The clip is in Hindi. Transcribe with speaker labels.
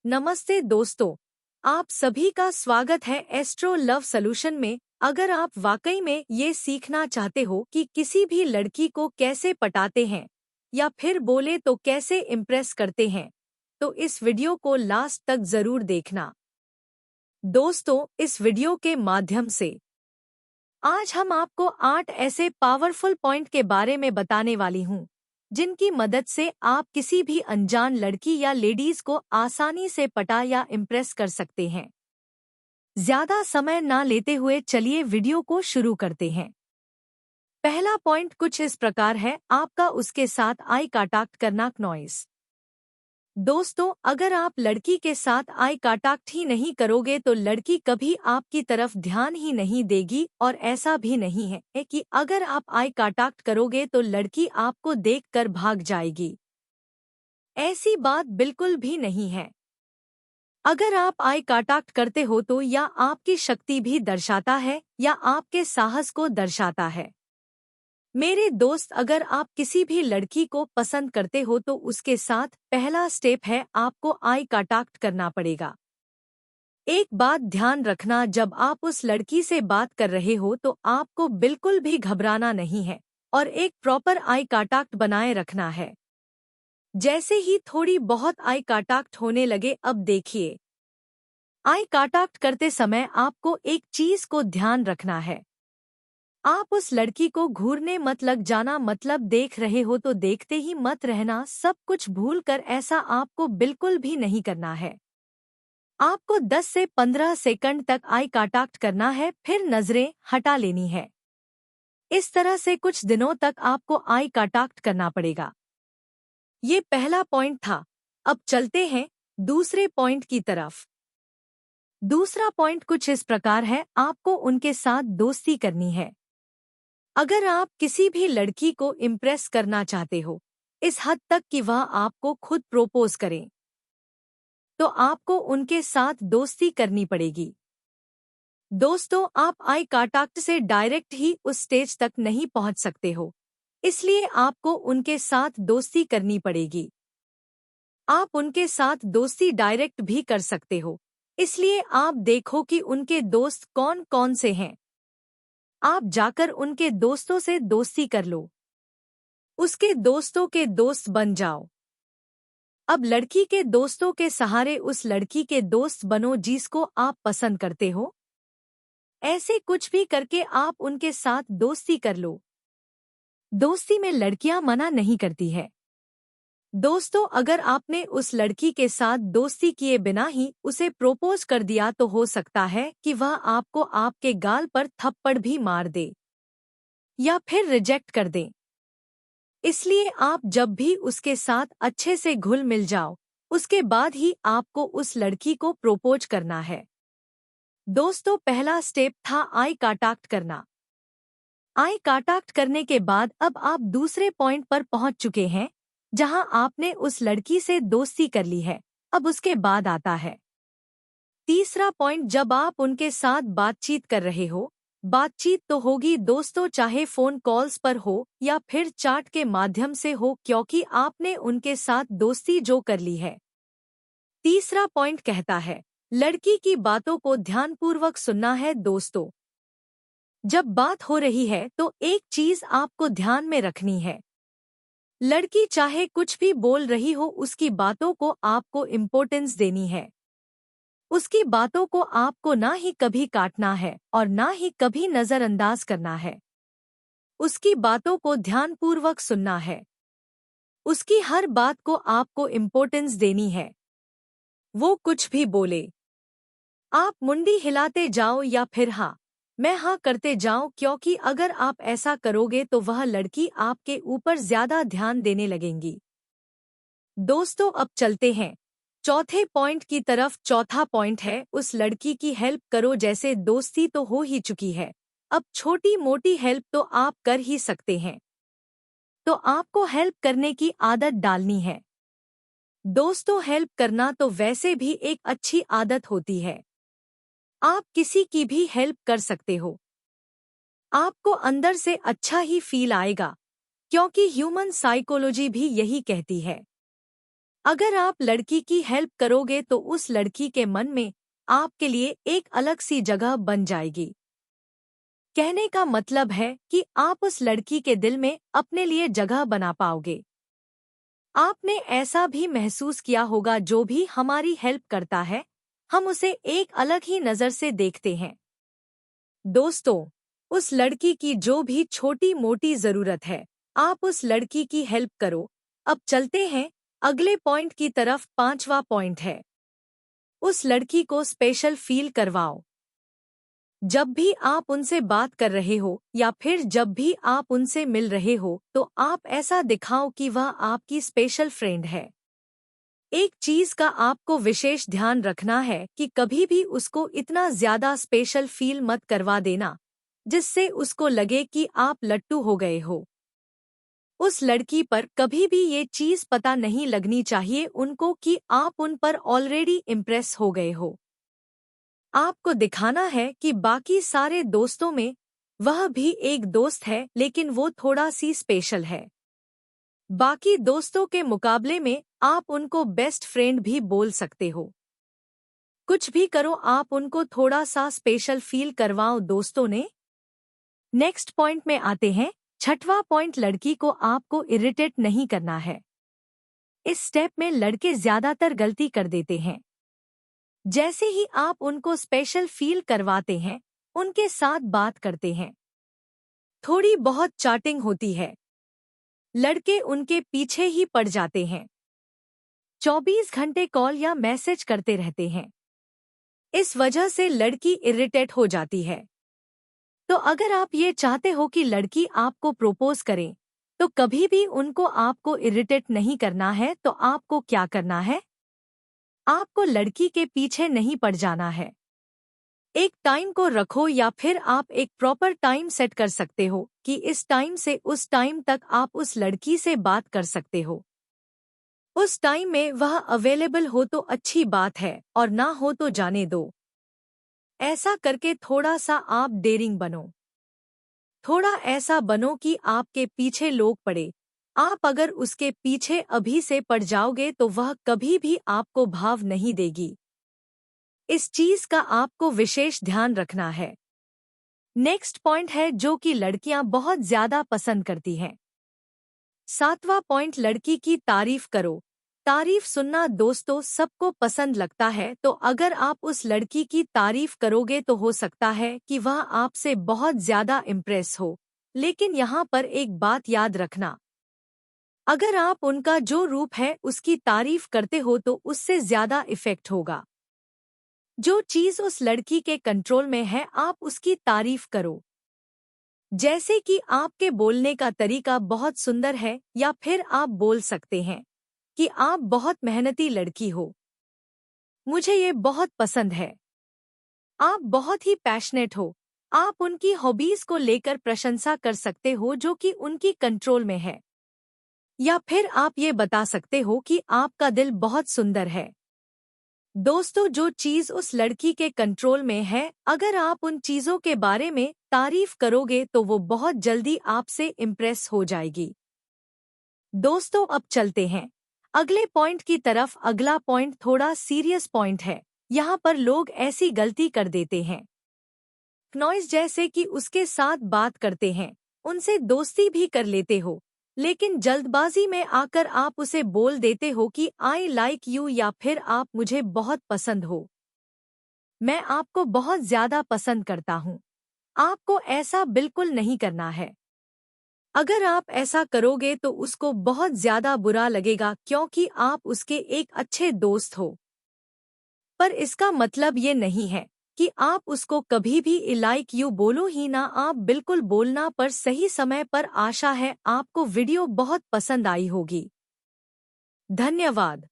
Speaker 1: नमस्ते दोस्तों, आप सभी का स्वागत है एस्ट्रो लव सॉल्यूशन में। अगर आप वाकई में ये सीखना चाहते हो कि किसी भी लड़की को कैसे पटाते हैं या फिर बोले तो कैसे इम्प्रेस करते हैं, तो इस वीडियो को लास्ट तक जरूर देखना। दोस्तों, इस वीडियो के माध्यम से आज हम आपको 8 ऐसे पावरफुल पॉइंट के बारे में बताने वाली हूँ जिनकी मदद से आप किसी भी अनजान लड़की या लेडीज को आसानी से पटा या इम्प्रेस कर सकते हैं। ज्यादा समय ना लेते हुए चलिए वीडियो को शुरू करते हैं। पहला पॉइंट कुछ इस प्रकार है, आपका उसके साथ आई कांटेक्ट करना नॉइस। दोस्तों, अगर आप लड़की के साथ आई कांटेक्ट ही नहीं करोगे तो लड़की कभी आपकी तरफ ध्यान ही नहीं देगी, और ऐसा भी नहीं है कि अगर आप आई कांटेक्ट करोगे तो लड़की आपको देखकर भाग जाएगी। ऐसी बात बिल्कुल भी नहीं है। अगर आप आई कांटेक्ट करते हो तो या आपकी शक्ति भी दर्शाता है या आपके साहस को दर्शाता है। मेरे दोस्त, अगर आप किसी भी लड़की को पसंद करते हो तो उसके साथ पहला स्टेप है आपको आई कांटेक्ट करना पड़ेगा। एक बात ध्यान रखना, जब आप उस लड़की से बात कर रहे हो तो आपको बिल्कुल भी घबराना नहीं है और एक प्रॉपर आई कांटेक्ट बनाए रखना है। जैसे ही थोड़ी बहुत आई कांटेक्ट होने लगे, अब देखिए, आई कांटेक्ट करते समय आपको एक चीज को ध्यान रखना है। आप उस लड़की को घूरने मत लग जाना, मतलब देख रहे हो तो देखते ही मत रहना। सब कुछ भूल कर ऐसा आपको बिल्कुल भी नहीं करना है। आपको 10 से 15 सेकंड तक आई कांटेक्ट करना है, फिर नजरें हटा लेनी है। इस तरह से कुछ दिनों तक आपको आई कांटेक्ट करना पड़ेगा। ये पहला पॉइंट था। अब चलते हैं दूसरे पॉइंट की तरफ। दूसरा पॉइंट कुछ इस प्रकार है, आपको उनके साथ दोस्ती करनी है। अगर आप किसी भी लड़की को इम्प्रेस करना चाहते हो इस हद तक कि वह आपको खुद प्रोपोज करें, तो आपको उनके साथ दोस्ती करनी पड़ेगी। दोस्तों, आप आई कांटेक्ट से डायरेक्ट ही उस स्टेज तक नहीं पहुंच सकते हो, इसलिए आपको उनके साथ दोस्ती करनी पड़ेगी। आप उनके साथ दोस्ती डायरेक्ट भी कर सकते हो, इसलिए आप देखो कि उनके दोस्त कौन कौन से हैं। आप जाकर उनके दोस्तों से दोस्ती कर लो, उसके दोस्तों के दोस्त बन जाओ। अब लड़की के दोस्तों के सहारे उस लड़की के दोस्त बनो जिसको आप पसंद करते हो। ऐसे कुछ भी करके आप उनके साथ दोस्ती कर लो। दोस्ती में लड़कियां मना नहीं करती है। दोस्तों, अगर आपने उस लड़की के साथ दोस्ती किए बिना ही उसे प्रपोज कर दिया तो हो सकता है कि वह आपको आपके गाल पर थप्पड़ भी मार दे या फिर रिजेक्ट कर दे। इसलिए आप जब भी उसके साथ अच्छे से घुल मिल जाओ, उसके बाद ही आपको उस लड़की को प्रपोज करना है। दोस्तों, पहला स्टेप था आई कांटेक्ट करना। आई कांटेक्ट करने के बाद अब आप दूसरे पॉइंट पर पहुंच चुके हैं, जहां आपने उस लड़की से दोस्ती कर ली है। अब उसके बाद आता है तीसरा पॉइंट, जब आप उनके साथ बातचीत कर रहे हो। बातचीत तो होगी दोस्तों, चाहे फोन कॉल्स पर हो या फिर चैट के माध्यम से हो, क्योंकि आपने उनके साथ दोस्ती जो कर ली है। तीसरा पॉइंट कहता है लड़की की बातों को ध्यानपूर्वक सुनना है। दोस्तों, जब बात हो रही है तो एक चीज आपको ध्यान में रखनी है, लड़की चाहे कुछ भी बोल रही हो, उसकी बातों को आपको इम्पोर्टेंस देनी है। उसकी बातों को आपको ना ही कभी काटना है और ना ही कभी नजरअंदाज करना है। उसकी बातों को ध्यानपूर्वक सुनना है। उसकी हर बात को आपको इम्पोर्टेंस देनी है। वो कुछ भी बोले, आप मुंडी हिलाते जाओ या फिर हाँ मैं हाँ करते जाओ, क्योंकि अगर आप ऐसा करोगे तो वह लड़की आपके ऊपर ज्यादा ध्यान देने लगेंगी। दोस्तों, अब चलते हैं चौथे पॉइंट की तरफ। चौथा पॉइंट है उस लड़की की हेल्प करो। जैसे दोस्ती तो हो ही चुकी है, अब छोटी मोटी हेल्प तो आप कर ही सकते हैं, तो आपको हेल्प करने की आदत डालनी है। दोस्तों, हेल्प करना तो वैसे भी एक अच्छी आदत होती है। आप किसी की भी हेल्प कर सकते हो, आपको अंदर से अच्छा ही फील आएगा, क्योंकि ह्यूमन साइकोलॉजी भी यही कहती है। अगर आप लड़की की हेल्प करोगे तो उस लड़की के मन में आपके लिए एक अलग सी जगह बन जाएगी। कहने का मतलब है कि आप उस लड़की के दिल में अपने लिए जगह बना पाओगे। आपने ऐसा भी महसूस किया होगा, जो भी हमारी हेल्प करता है हम उसे एक अलग ही नज़र से देखते हैं। दोस्तों, उस लड़की की जो भी छोटी मोटी ज़रूरत है, आप उस लड़की की हेल्प करो। अब चलते हैं अगले पॉइंट की तरफ। 5वां पॉइंट है, उस लड़की को स्पेशल फील करवाओ। जब भी आप उनसे बात कर रहे हो या फिर जब भी आप उनसे मिल रहे हो तो आप ऐसा दिखाओ कि वह आपकी स्पेशल फ्रेंड है। एक चीज का आपको विशेष ध्यान रखना है कि कभी भी उसको इतना ज्यादा स्पेशल फील मत करवा देना जिससे उसको लगे कि आप लट्टू हो गए हो। उस लड़की पर कभी भी ये चीज पता नहीं लगनी चाहिए उनको कि आप उन पर ऑलरेडी इम्प्रेस हो गए हो। आपको दिखाना है कि बाकी सारे दोस्तों में वह भी एक दोस्त है, लेकिन वो थोड़ा सी स्पेशल है। बाकी दोस्तों के मुकाबले में आप उनको बेस्ट फ्रेंड भी बोल सकते हो। कुछ भी करो, आप उनको थोड़ा सा स्पेशल फील करवाओ दोस्तों ने। नेक्स्ट पॉइंट में आते हैं। 6वां पॉइंट, लड़की को आपको इरिटेट नहीं करना है। इस स्टेप में लड़के ज्यादातर गलती कर देते हैं। जैसे ही आप उनको स्पेशल फील करवाते हैं, उनके साथ बात करते हैं, थोड़ी बहुत चैटिंग होती है, लड़के उनके पीछे ही पड़ जाते हैं। 24 घंटे कॉल या मैसेज करते रहते हैं। इस वजह से लड़की इरिटेट हो जाती है। तो अगर आप ये चाहते हो कि लड़की आपको प्रपोज करे तो कभी भी उनको आपको इरिटेट नहीं करना है, तो आपको क्या करना है? आपको लड़की के पीछे नहीं पड़ जाना है। एक टाइम को रखो या फिर आप एक प्रॉपर टाइम सेट कर सकते हो कि इस टाइम से उस टाइम तक आप उस लड़की से बात कर सकते हो। उस टाइम में वह अवेलेबल हो तो अच्छी बात है और ना हो तो जाने दो। ऐसा करके थोड़ा सा आप डेयरिंग बनो। थोड़ा ऐसा बनो कि आपके पीछे लोग पड़े। आप अगर उसके पीछे अभी से पड़ जाओगे तो वह कभी भी आपको भाव नहीं देगी। इस चीज का आपको विशेष ध्यान रखना है। नेक्स्ट पॉइंट है जो कि लड़कियां बहुत ज्यादा पसंद करती हैं। 7वां पॉइंट, लड़की की तारीफ करो। तारीफ सुनना दोस्तों सबको पसंद लगता है, तो अगर आप उस लड़की की तारीफ करोगे तो हो सकता है कि वह आपसे बहुत ज्यादा इम्प्रेस हो। लेकिन यहाँ पर एक बात याद रखना, अगर आप उनका जो रूप है उसकी तारीफ करते हो तो उससे ज्यादा इफेक्ट होगा। जो चीज उस लड़की के कंट्रोल में है आप उसकी तारीफ करो। जैसे कि आपके बोलने का तरीका बहुत सुंदर है, या फिर आप बोल सकते हैं कि आप बहुत मेहनती लड़की हो, मुझे ये बहुत पसंद है। आप बहुत ही पैशनेट हो। आप उनकी हॉबीज को लेकर प्रशंसा कर सकते हो जो कि उनकी कंट्रोल में है। या फिर आप ये बता सकते हो कि आपका दिल बहुत सुंदर है। दोस्तों, जो चीज उस लड़की के कंट्रोल में है, अगर आप उन चीजों के बारे में तारीफ करोगे तो वो बहुत जल्दी आपसे इम्प्रेस हो जाएगी। दोस्तों, अब चलते हैं अगले पॉइंट की तरफ। अगला पॉइंट थोड़ा सीरियस पॉइंट है। यहाँ पर लोग ऐसी गलती कर देते हैं, नॉइस जैसे कि उसके साथ बात करते हैं, उनसे दोस्ती भी कर लेते हो, लेकिन जल्दबाजी में आकर आप उसे बोल देते हो कि आई लाइक यू, या फिर आप मुझे बहुत पसंद हो, मैं आपको बहुत ज्यादा पसंद करता हूँ। आपको ऐसा बिल्कुल नहीं करना है। अगर आप ऐसा करोगे तो उसको बहुत ज्यादा बुरा लगेगा, क्योंकि आप उसके एक अच्छे दोस्त हो। पर इसका मतलब ये नहीं है कि आप उसको कभी भी आई लाइक यू बोलो ही ना। आप बिल्कुल बोलना, पर सही समय पर। आशा है आपको वीडियो बहुत पसंद आई होगी। धन्यवाद।